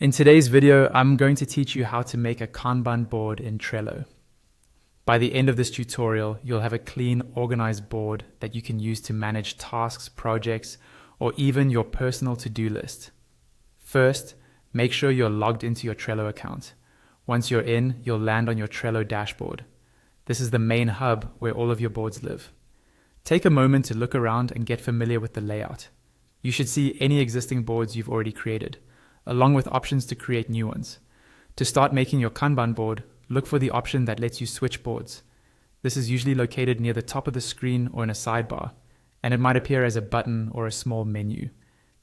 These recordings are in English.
In today's video, I'm going to teach you how to make a Kanban board in Trello. By the end of this tutorial, you'll have a clean, organized board that you can use to manage tasks, projects, or even your personal to-do list. First, make sure you're logged into your Trello account. Once you're in, you'll land on your Trello dashboard. This is the main hub where all of your boards live. Take a moment to look around and get familiar with the layout. You should see any existing boards you've already created, along with options to create new ones. To start making your Kanban board, look for the option that lets you switch boards. This is usually located near the top of the screen or in a sidebar, and it might appear as a button or a small menu.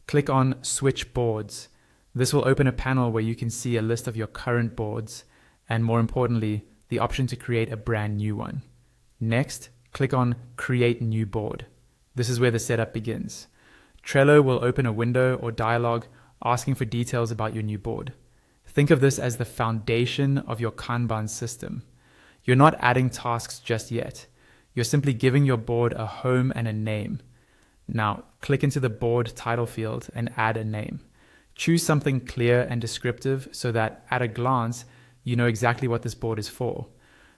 Click on Switch Boards. This will open a panel where you can see a list of your current boards, and more importantly, the option to create a brand new one. Next, click on Create New Board. This is where the setup begins. Trello will open a window or dialog asking for details about your new board. Think of this as the foundation of your Kanban system. You're not adding tasks just yet. You're simply giving your board a home and a name. Now, click into the board title field and add a name. Choose something clear and descriptive so that at a glance, you know exactly what this board is for.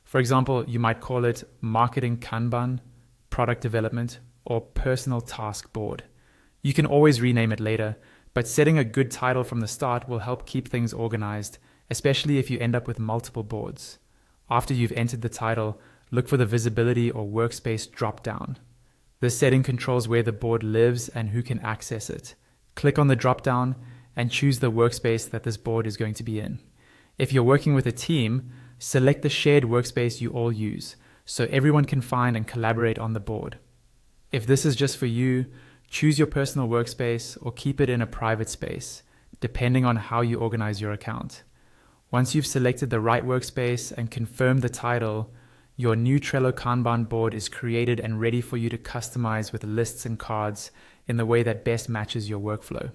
For example, you might call it Marketing Kanban, Product Development, or Personal Task Board. You can always rename it later, but setting a good title from the start will help keep things organized, especially if you end up with multiple boards. After you've entered the title, look for the visibility or workspace drop-down. This setting controls where the board lives and who can access it. Click on the drop-down and choose the workspace that this board is going to be in. If you're working with a team, select the shared workspace you all use, so everyone can find and collaborate on the board. If this is just for you, choose your personal workspace or keep it in a private space, depending on how you organize your account. Once you've selected the right workspace and confirmed the title, your new Trello Kanban board is created and ready for you to customize with lists and cards in the way that best matches your workflow.